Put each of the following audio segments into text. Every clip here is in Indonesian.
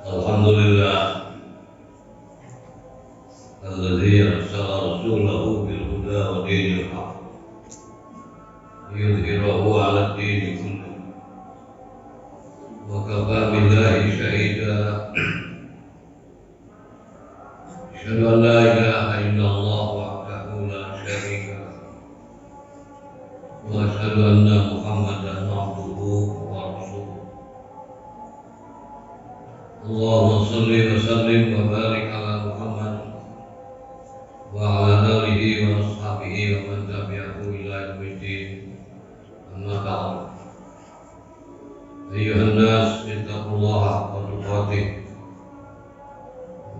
Alhamdulillah alladzi arsala rasulahu bil huda wa dinil haq liyudhhirahu 'ala ad-dini kullihi wa kafa billahi shahida. Asyhadu an la ilaha illallah wahdahu la syarika lahu wa asyhadu anna Muhammadan 'abduhu wa rasuluh. Allahumma shalli wa sallim wa barik ala Muhammad wa ala alihi wa ashabihi wa man tabi'ahu ila yaumiddin. Amma ba'd. Ayyuhan nas ittaqullaha haqqa tuqatih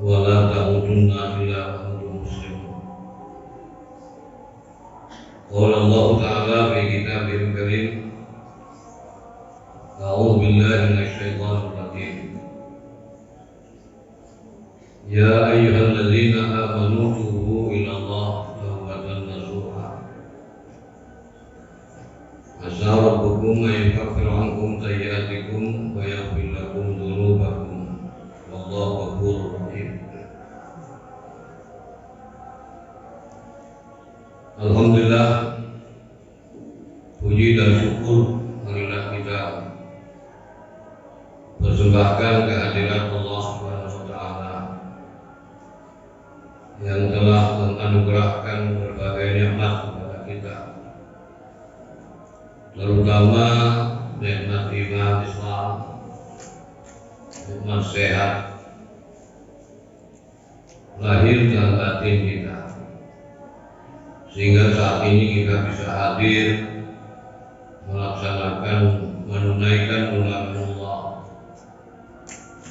wa la tamutunna illa wa antum muslimun. Qala Allah ta'ala fi kitabihil karim, a'udzu billahi minasy syaithanir rajim. Ya ayyuhalladzina amanu tubu ila Allah tawbatan nasuha. Asa rabbukum an yukaffira ankum sayyi'atikum wa yaghfir lakum dzunubakum wallahu ghafurur rahim. Alhamdulillah, puji dan syukur marilah kita persembahkan kehadirat Allah Subhanahu wa taala yang telah menganugerahkan berbagai nikmat kepada kita, terutama nikmat iman Islam, nikmat sehat lahir dan batin kita, sehingga saat ini kita bisa hadir melaksanakan, menunaikan undangan Allah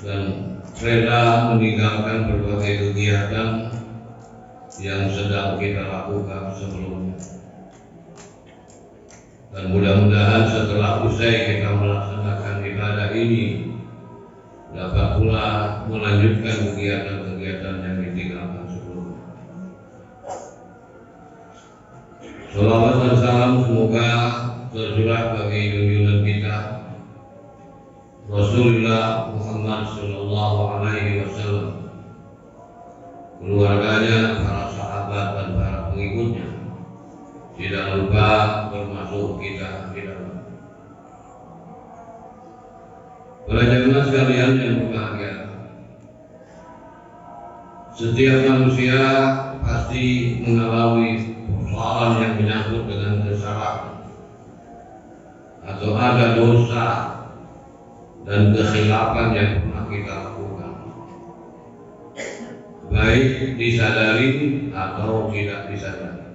dan rela meninggalkan berbagai kegiatan yang sedang kita lakukan sebelumnya. Dan mudah-mudahan setelah usai kita melaksanakan ibadah ini dapat pula melanjutkan kegiatan-kegiatan yang ditinggalkan sebelumnya. Salawat dan salam semoga tercurah bagi junjungan kita Rasulullah Muhammad sallallahu alaihi wasallam, keluarganya, para sahabat dan para pengikutnya, tidak lupa termasuk kita di dalam. Para jemaah sekalian yang berbahagia, setiap manusia pasti mengalami persoalan yang menyangkut dengan kesalahan atau ada dosa dan kekhilafan yang pernah kita lakukan, baik disadari atau tidak disadari,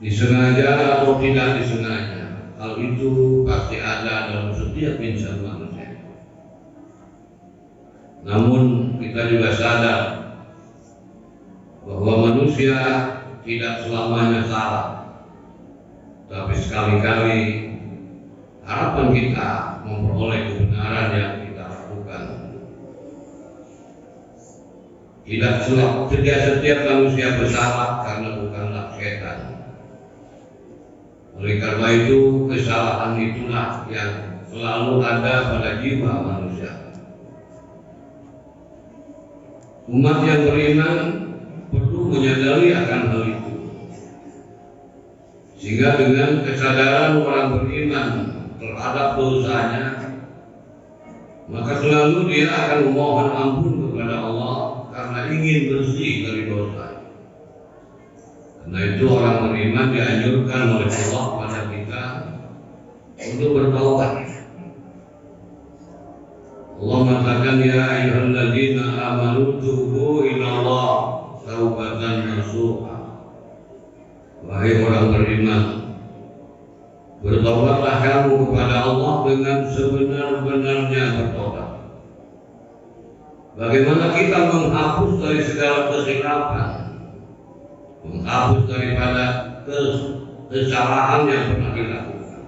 disengaja atau tidak disengaja. Hal itu pasti ada dalam setiap insan manusia. Namun kita juga sadar bahwa manusia tidak selamanya salah, tapi sekali-kali harapan kita memperoleh kebenaran yang kita lakukan. Tidak setiap manusia bersalah karena bukanlah setan. Oleh karena itu, kesalahan itulah yang selalu ada pada jiwa manusia. Umat yang beriman perlu menyadari akan hal itu, sehingga dengan kesadaran orang beriman terhadap dosanya, maka selalu dia akan memohon ampun kepada Allah karena ingin bersih dari dosa. Karena itu orang beriman dianjurkan oleh Allah pada kita untuk bertaubat. Allah mengatakan, ya ayyuhalladzina amanu tubu ila Allah taubatan nasuha. Wahai orang beriman, bertobatlah kamu kepada Allah dengan sebenar-benarnya bertobat. Bagaimana kita menghapus dari segala kekhilafan, menghapus daripada kesalahan yang pernah dilakukan.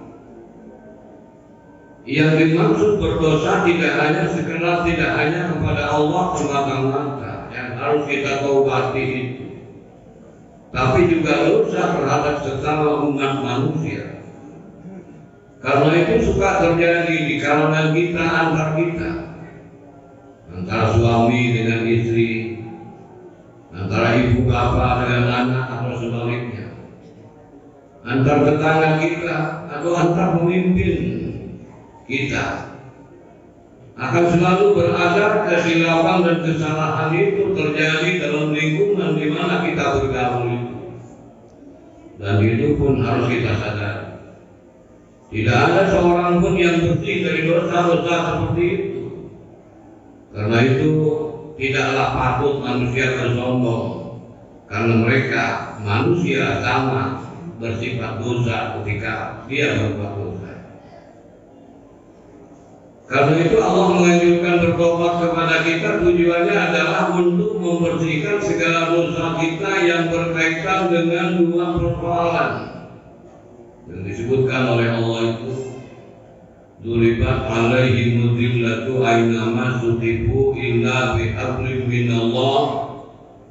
Yang dimaksud berdosa tidak hanya kepada Allah semata-mata yang harus kita taubati itu, tapi juga dosa terhadap sesama umat manusia. Karena itu suka terjadi di kalangan kita, antar kita, antara suami dengan istri, antara ibu bapak dengan anak atau sebaliknya, antar tetangga kita atau antar pemimpin kita. Akan selalu berada kesilapan dan kesalahan itu terjadi dalam lingkungan di mana kita bergaul itu. Dan itu pun harus kita sadari. Tidak ada seorang pun yang bersih dari dosa-dosa seperti itu. Karena itu tidaklah patut manusia bersombong, karena mereka manusia sama bersifat dosa ketika dia berbuat dosa. Karena itu Allah menganjurkan bertobat kepada kita, tujuannya adalah untuk membersihkan segala dosa kita yang berkaitan dengan dua persoalan yang disebutkan oleh Allah itu. Duribat alaihim dhillatu aynama sutifu illa bihablin minallah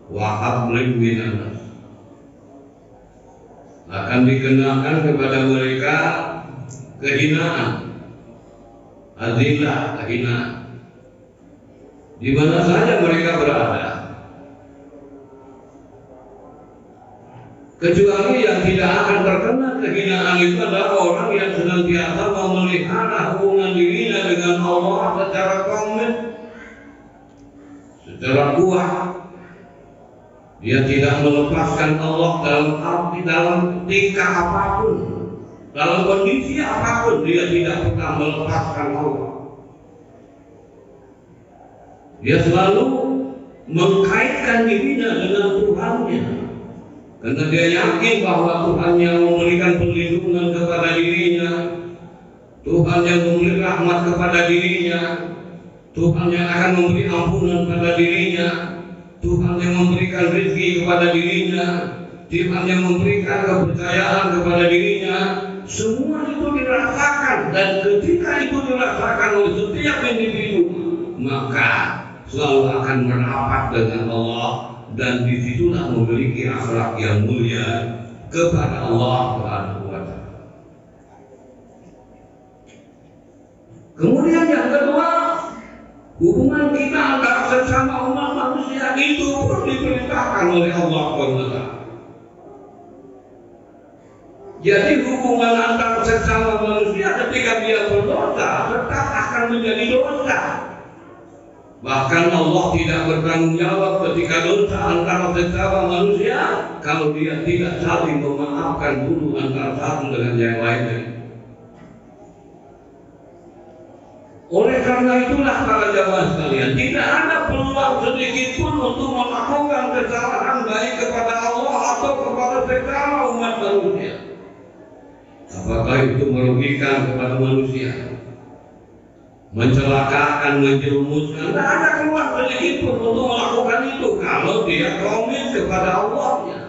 wa hablin minannas. Akan dikenakan kepada mereka kehinaan, azillah, kehinaan, di mana saja mereka berada, kecuali yang tidak akan terkena kehinaan itu adalah orang yang senantiasa memelihara hubungan dirinya dengan Allah secara komit, secara kuat. Dia tidak melepaskan Allah dalam tingkah apapun, dalam kondisi apapun dia tidak pernah melepaskan Allah. Dia selalu mengkaitkan dirinya dengan Tuhannya, karena dia yakin bahwa Tuhan yang memberikan perlindungan kepada dirinya, Tuhan yang memberi rahmat kepada dirinya, Tuhan yang akan memberi ampunan pada dirinya, Tuhan yang memberikan rezeki kepada dirinya, Tuhan yang memberikan kepercayaan kepada dirinya. Semua itu dirasakan, dan ketika itu dirasakan oleh setiap individu, maka selalu akan merapat dengan Allah, dan disitulah memiliki akhlak yang mulia kepada Allah Subhanahu wa Ta'ala. Kemudian yang kedua, hubungan kita antara sesama umat manusia itu pun diperintahkan oleh Allah Subhanahu wa Ta'ala. Jadi hubungan antara sesama manusia ketika dia berdosa tetap akan menjadi dosa. Bahkan Allah tidak bertanggung jawab ketika dosa antara sesama manusia kalau dia tidak saling memaafkan dulu antara satu dengan yang lainnya. Oleh karena itulah para jamaah sekalian, tidak ada peluang sedikit pun untuk melakukan kesalahan baik kepada Allah atau kepada sesama umat manusia. Apakah itu merugikan kepada manusia, mencelakakan, menjerumuskan? Tidak ada keluar sedikit pun untuk melakukan itu kalau dia komit kepada Allahnya.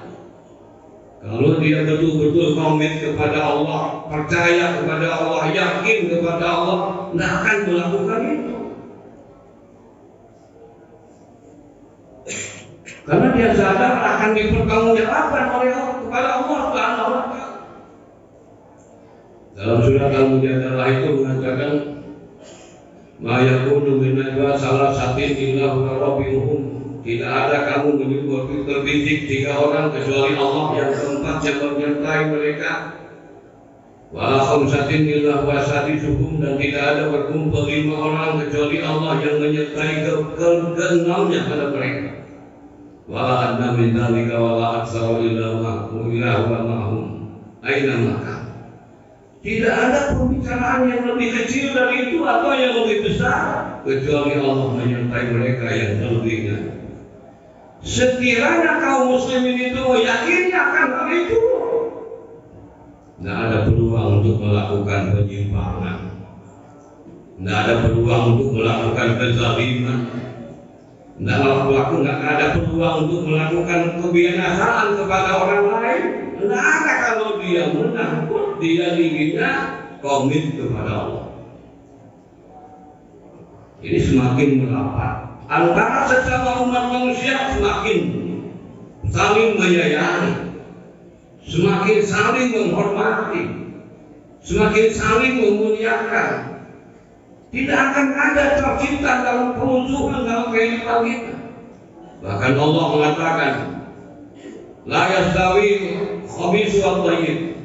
Kalau dia betul-betul komit kepada Allah, percaya kepada Allah, yakin kepada Allah, tidak akan melakukan itu. Karena dia sadar akan dipertanggungjawabkan oleh Allah kepada Allah Subhanahu wa Ta'ala. Dalam surat Al-Mujadalah itu mengatakan, ma yakunu min najwa salasatin illa huwa rabbihum. Tidak ada kamu menyebut terbisik 3 orang kecuali Allah yang keempat yang menyertai mereka. Wa khamsatin illa huwa sadisuhum, dan tidak ada berkumpul 5 orang kecuali Allah yang menyertai keenamnya pada mereka. Wa adna min dzalika wa la aktsara illa huwa ma'hum aina ma. Tidak ada pembicaraan yang lebih kecil dari itu atau yang lebih besar kecuali Allah menyertai mereka yang terlebihnya. Sekiranya kaum muslimin itu yakinnya akan hal itu, tidak ada peluang untuk melakukan penyimpangan, tidak ada peluang untuk melakukan kezaliman, tidak ada peluang untuk melakukan kebinasaan kepada orang lain. Tidak ada kalau dia menang, dia inginnya komit kepada Allah. Ini semakin merapat antara sesama umat manusia, semakin saling menyayangi, semakin saling menghormati, semakin saling memuliakan. Tidak akan ada tercipta dalam kemusuhan dalam kehidupan kita. Bahkan Allah mengatakan, la yastawi khabithu wal thayyib,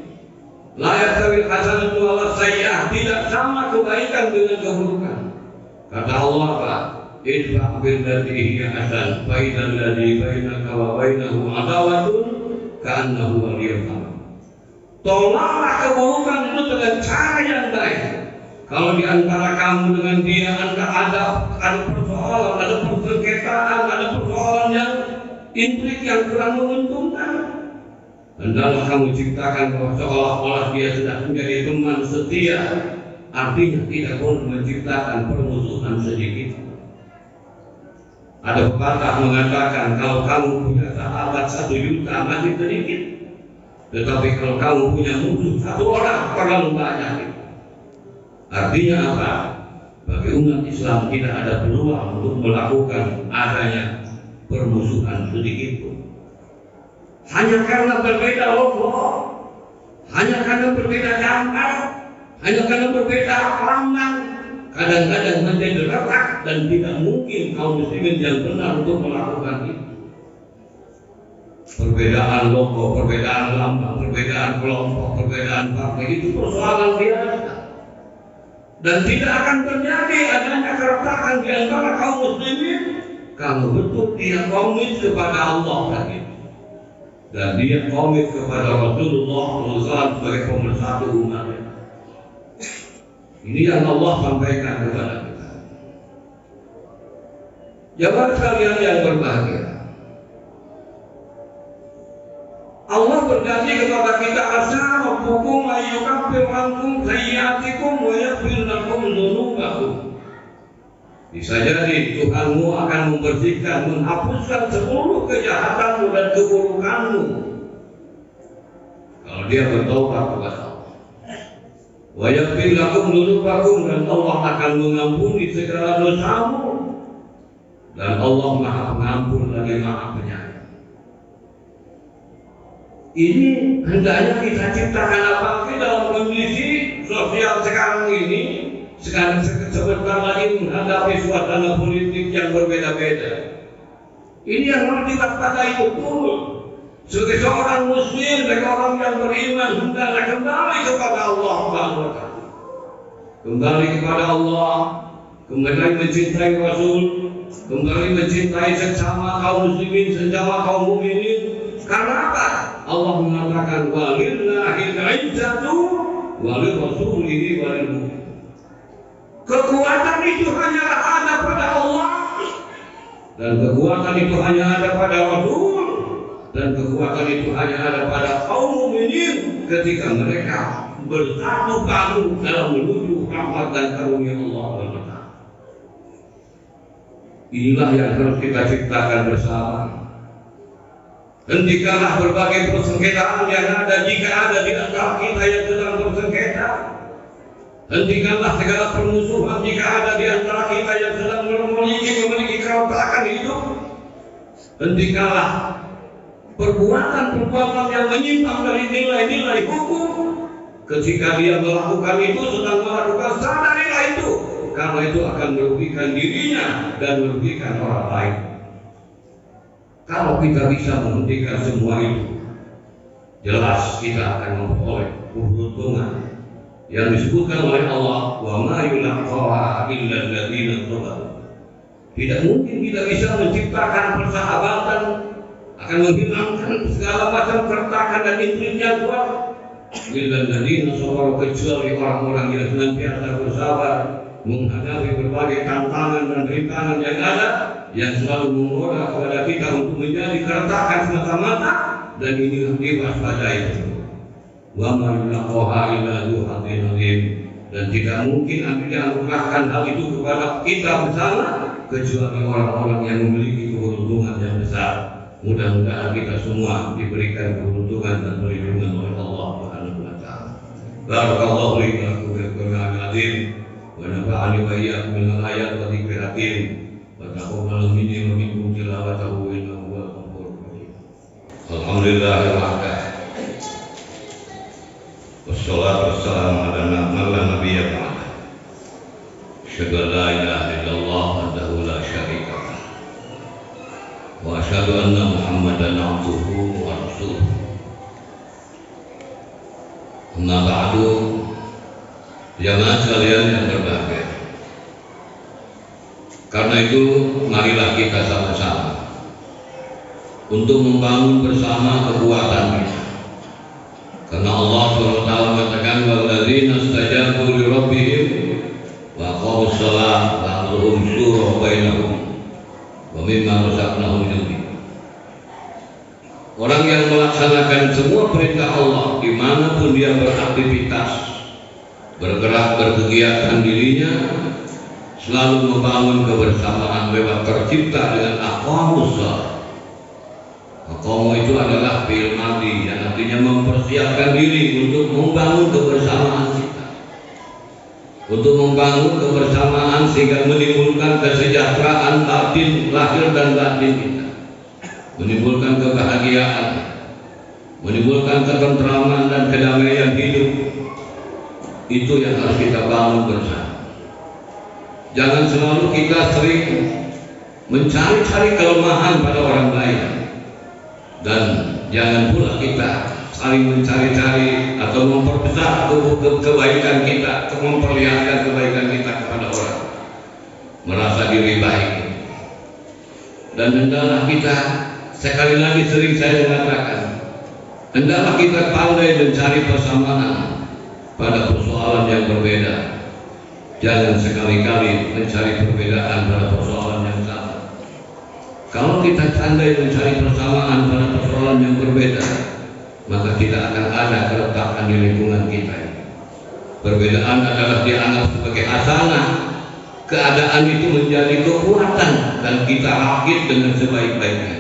la yastawi hasanatu wal sayyi'ah, tidak sama kebaikan dengan keburukan. Kata Allah apa? Idfa' billati hiya hasan, fa idzal ladzi bainaka wa bainahu adawatun ka'annahu waliyyun hamim. Tolaklah keburukan itu dengan cara yang baik. Kalau di antara kamu dengan dia ada persoalan, ada persengketaan, ada persoalan yang intrik yang kurang menguntungkan, hendaklah kamu ciptakan bahwa seolah-olah dia sudah menjadi teman setia. Artinya tidak boleh menciptakan permusuhan sedikit. Ada pepatah mengatakan, kalau kamu punya sahabat 1 juta masih sedikit, tetapi kalau kamu punya musuh 1 orang terlalu banyak. Artinya apa? Bagi umat Islam tidak ada peluang untuk melakukan adanya permusuhan sedikit pun. Hanya karena berbeda logo, hanya karena berbeda gambar, hanya karena berbeda lambang, kadang-kadang menjadi retak dan tidak mungkin kaum muslimin yang benar untuk melakukan itu. Perbedaan logo, perbedaan lambang, perbedaan kelompok, perbedaan partai itu persoalan biasa. Dan tidak akan terjadi adanya keretakan di antara kaum muslimin kalau betul dia komit kepada Allah lagi, dan dia komit kepada Rasulullah SAW sebagai pemersatu umatnya. Ini yang Allah sampaikan kepada kita. Jamaah sekalian yang berbahagia, Allah berjanji kepada kita, asa rabbukum ayyukaffir ankum sayyi'atikum wa yaghfir lakum dzunubakum. Bisa jadi Tuhanmu akan membersihkan, menghapuskan seluruh kejahatanmu dan keburukanmu kalau dia bertobat kepada Allah. Wa yaghfir lakum dzunubakum, dan Allah akan mengampuni segala dosamu, dan Allah Maha Pengampun lagi Maha Penyayang. Ini hendaknya kita ciptakan apalagi dalam kondisi sosial sekarang ini. Sekarang sebentar lagi menghadapi suasana politik yang berbeda-beda. Ini yang harus diwaspadai betul. Sebagai seorang muslim, sebagai orang yang beriman, hendaknya kembali kepada Allah Subhanahu wa Ta'ala. Kembali kepada Allah, kembali mencintai Rasul, kembali mencintai sesama kaum muslimin, sesama kaum mukminin. Karena apa? Allah mengatakan walillahil izzatu walil rasulihi walil mu'minin. Kekuatan itu hanyalah ada pada Allah, dan kekuatan itu hanya ada pada Rasul, dan kekuatan itu hanya ada pada kaum mukminin ketika mereka bersatu padu dalam menuju rahmat dan karunia Allah SWT. Inilah yang harus kita ciptakan bersama. Hentikanlah berbagai persengketaan yang ada jika ada di antara kita yang sedang bersengketa. Hentikanlah segala permusuhan jika ada di antara kita yang sedang memiliki keretakan hidup. Hentikanlah perbuatan-perbuatan yang menyimpang dari nilai-nilai hukum. Ketika dia melakukan itu, sedang melakukan sadarilah itu, karena itu akan merugikan dirinya dan merugikan orang lain. Kalau kita bisa menghentikan semua itu, jelas kita akan memperoleh keberuntungan yang disebutkan oleh Allah, wa ma yulaqaha illa alladziina sabaru. Tidak mungkin kita bisa menciptakan persahabatan, akan menghilangkan segala macam keretakan dan intriknya buat illa alladziina sabaru, kecuali orang-orang yang senantiasa bersabar menghadapi berbagai tantangan dan rintangan yang ada, yang selalu menggoda kepada kita untuk menjadi keretakan semata-mata, dan ini diwaspadai. Wa ma yulaqaha illa dzu hazzin azim, dan tidak mungkin Anda dianugerahkan hal itu kepada kita bersama kecuali orang-orang yang memiliki keberuntungan yang besar. Mudah-mudahan kita semua diberikan keberuntungan dan perlindungan oleh Allah Subhanahu wa Ta'ala. Barakallahu li wa lakum bil Qur'anil azim, wa nafa'ani wa iyyakum bil ayati wa dzikril hakim. Taqabbal minni wa minkum tilawatahu innahu huwal ghafurur rahim. Alhamdulillah. Wassalatu wassalamu ala man la nabiyya ba'da. Asyhadu an la ilaha illallah wahdahu la syarika lah. Wa asyhadu anna Muhammadan abduhu wa rasuluh. Amma ba'du. Jamaah sekalian yang berbahagia. Karena itu marilah kita sama-sama untuk membangun bersama kekuatan kita. Karena Allah SWT mengatakan walladzina istajabu li rabbihim wa aqamus shalah wa amruhum syura bainahum wa mimma razaqnahum yunfiqun. Orang yang melaksanakan semua perintah Allah dimanapun dia beraktivitas, bergerak, berkegiatan dirinya, selalu membangun kebersamaan lewat tercipta dengan aqamus shalah. Aqamu itu adalah fi'il madhi yang artinya mempersiapkan diri untuk membangun kebersamaan kita, untuk membangun kebersamaan sehingga menimbulkan kesejahteraan batin lahir dan batin kita, menimbulkan kebahagiaan, menimbulkan ketentraman dan kedamaian hidup. Itu yang harus kita bangun bersama. Jangan selalu kita sering mencari-cari kelemahan pada orang lain, dan jangan pula kita saling mencari-cari atau memperbesar kebaikan kita, atau memperlihatkan kebaikan kita kepada orang, merasa diri baik. Dan hendaklah kita, sekali lagi sering saya mengatakan, hendaklah kita pandai mencari persamaan pada persoalan yang berbeda. Jangan sekali-kali mencari perbedaan pada persoalan yang sama. Kalau kita pandai mencari persamaan pada persoalan yang berbeda, maka tidak akan ada keretakan di lingkungan kita. Perbedaan adalah dianggap sebagai hasanah. Keadaan itu menjadi kekuatan dan kita rakit dengan sebaik-baiknya.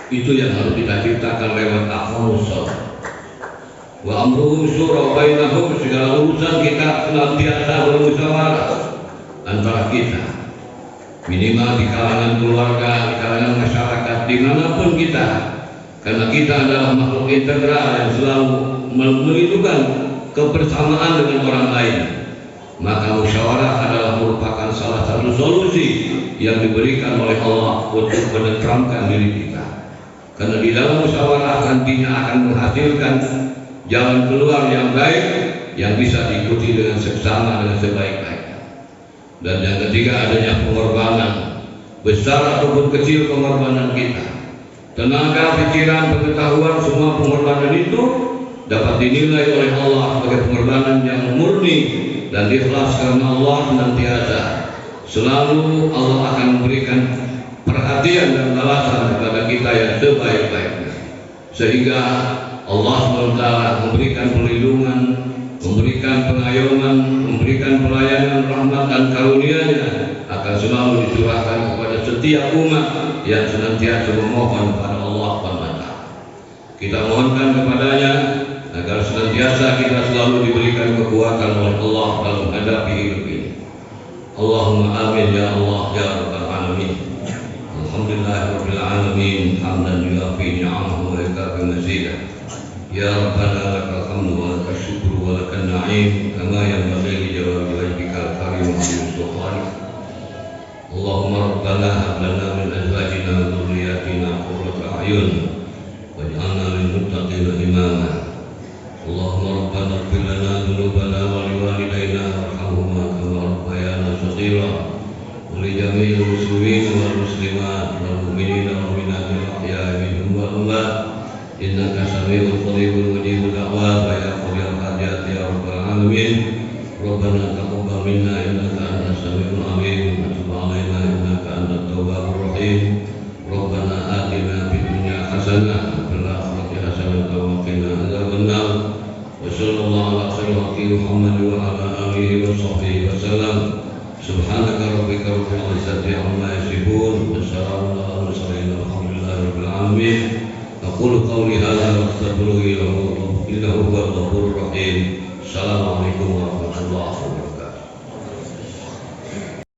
Itu yang harus kita ciptakan lewat aqamus shalah. Wa amruhum syura bainahum, segala urusan kita senantiasa bermusyawarah antara kita, minimal di kalangan keluarga, di kalangan masyarakat, dimanapun kita, karena kita adalah makhluk integral yang selalu merindukan kebersamaan dengan orang lain. Maka musyawarah adalah merupakan salah satu solusi yang diberikan oleh Allah untuk menenteramkan diri kita. Karena di dalam musyawarah nantinya akan menghasilkan jalan keluar yang baik yang bisa diikuti dengan seksama, dengan sebaik-baiknya. Dan yang ketiga, adanya pengorbanan besar ataupun kecil, pengorbanan kita, tenaga, pikiran, pengetahuan, semua pengorbanan itu dapat dinilai oleh Allah sebagai pengorbanan yang murni dan ikhlas karena Allah senantiasa selalu Allah akan memberikan perhatian dan balasan kepada kita yang sebaik-baiknya, sehingga Allah SWT memberikan perlindungan, memberikan pengayoman, memberikan pelayanan rahmat dan karunia-Nya akan selalu dicurahkan kepada setiap umat yang senantiasa memohon kepada Allah SWT. Kita mohonkan kepadanya agar senantiasa kita selalu diberikan kekuatan oleh Allah dalam menghadapi hidup ini. Allahumma amin ya Allah ya rabbal alamin. Alhamdulillahirabbil alamin, hamdan yuafi ni'amahu wa yukafi mazidah. Ya Rabbana lakal hamdu wa lakal syukru wa lakal na'im kama yanbaghi li jalali wajhikal karim wa sultanik. Allahumma rabbana hab lana min azwajina wa dhurriyyatina qurrata a'yun waj'alna lil muttaqina imama. Allahumma rabbana ighfir lana dhunubana wa liwalidayna warhamhuma kama rabbayana shaghira wa li jami'il muslimin wal muslimat wal mu'minina wal mu'minat al-ahya'i minhum wal amwat. Innaka sami'un qaribun mujibud da'wat wa ya qadiyal hajat ya rabbal alamin. Rabbana taqabbal minna innaka antas sami'ul alim wa tub 'alaina innaka antat tawwabur rahim. Rabbana atina fid dunya hasanah wa fil akhirati hasanah wa qina adzabannar. Wa sallallahu ala khairil khalqi Muhammad wa ala alihi wa sahbihi wa sallam. Subhanaka rabbika rabbil izzati amma yasifun wa salamun ala mursalin walhamdulillahi rabbil alamin. Aqulu qawli hadza wa astaghfiruhu innahu huwal ghafurur rahim. Assalamualaikum warahmatullahi wabarakatuh.